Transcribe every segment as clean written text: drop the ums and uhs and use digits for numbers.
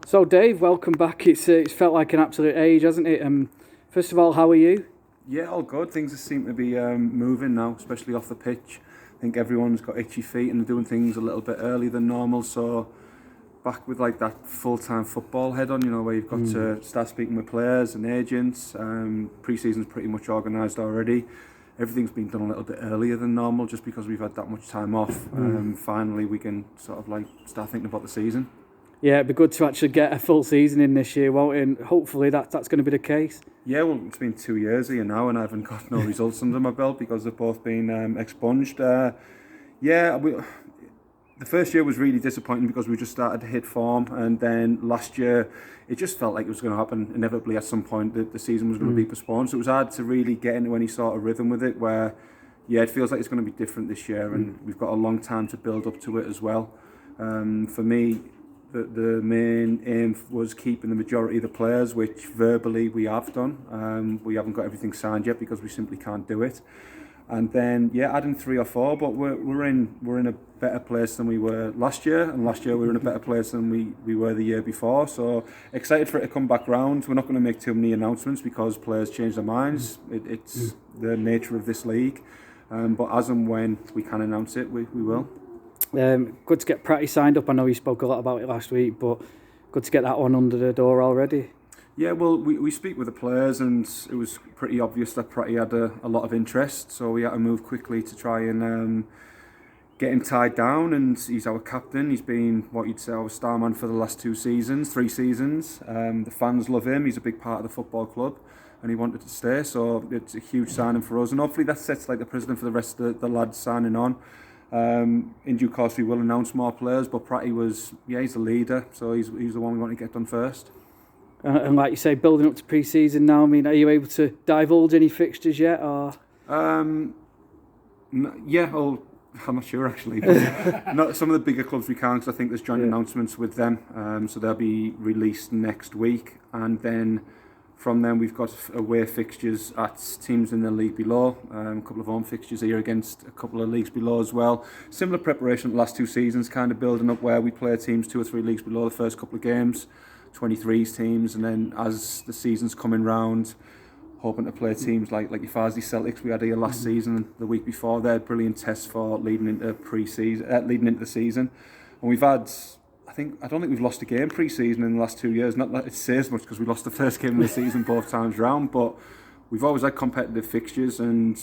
So Dave, welcome back. It's felt like an absolute age, hasn't it? First of all, how are you? Yeah, all good. Things seem to be moving now, especially off the pitch. I think everyone's got itchy feet and doing things a little bit earlier than normal. So back with like that full-time football head on, where you've got to start speaking with players and agents. Pre-season's pretty much organised already. Everything's been done a little bit earlier than normal just because we've had that much time off. Finally, we can sort of like start thinking about the season. Yeah, it'd be good to actually get a full season in this year, won't it? And hopefully that's going to be the case. Yeah, well, it's been 2 years here now and I haven't got no results under my belt because they've both been expunged. The first year was really disappointing because we just started to hit form, and then last year it just felt like it was going to happen inevitably at some point. The season was going to be postponed, so it was hard to really get into any sort of rhythm with it where, it feels like it's going to be different this year and we've got a long time to build up to it as well. For me, the main aim was keeping the majority of the players, which verbally we have done. We haven't got everything signed yet because we simply can't do it. And then adding 3 or 4, but we're in a better place than we were last year, and last year we were in a better place than we were the year before. So excited for it to come back round. We're not going to make too many announcements because players change their minds. It's the nature of this league. But as and when we can announce it, we will. Good to get Pratty signed up. I know you spoke a lot about it last week, but good to get that one under the door already. Yeah, well, we speak with the players and it was pretty obvious that Pratty had a lot of interest, so we had to move quickly to try and get him tied down, and he's our captain. He's been what you'd say our star man for the last 3 seasons. The fans love him. He's a big part of the football club and he wanted to stay, so it's a huge signing for us, and hopefully that sets like the precedent for the rest of the lads signing on. In due course we will announce more players, but Pratty he's the leader, so he's the one we want to get done first. And like you say, building up to pre-season now, I mean, are you able to divulge any fixtures yet? Or I'm not sure actually. But not some of the bigger clubs we can, because I think there's joint announcements with them, so they'll be released next week, and then from then we've got away fixtures at teams in the league below, a couple of home fixtures here against a couple of leagues below as well. Similar preparation to the last 2 seasons, kind of building up where we play teams 2 or 3 leagues below the first couple of games, 23s teams, and then as the season's coming round, hoping to play teams like your Farsley Celtics we had here last season and the week before. They're brilliant tests for leading into the season. And we've had, I don't think we've lost a game pre-season in the last 2 years. Not that it says much because we lost the first game of the season both times round, but we've always had competitive fixtures, and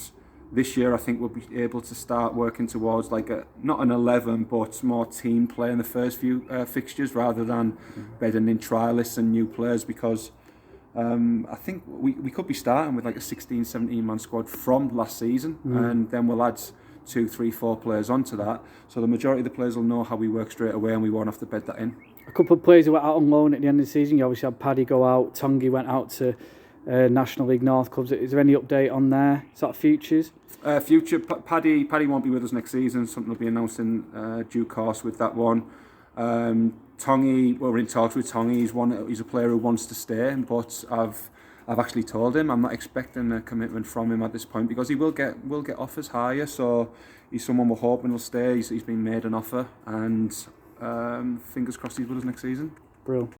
this year I think we'll be able to start working towards like not an 11 but more team play in the first few fixtures rather than bedding in trialists and new players, because I think we could be starting with like a 16-17 man squad from last season, and then we'll add 2, 3, 4 players onto that, so the majority of the players will know how we work straight away and we won't have to bed that in. A couple of players who went out on loan at the end of the season. You obviously had Paddy go out, Tongi went out to National League North clubs. Is there any update on their sort of futures? Paddy won't be with us next season. Something will be announced in due course with that one. Tongi, we're in talks with Tongi. He's a player who wants to stay, but I've actually told him I'm not expecting a commitment from him at this point, because he will get offers higher. So he's someone we're hoping will stay. He's been made an offer, and fingers crossed he's with us next season. Brilliant.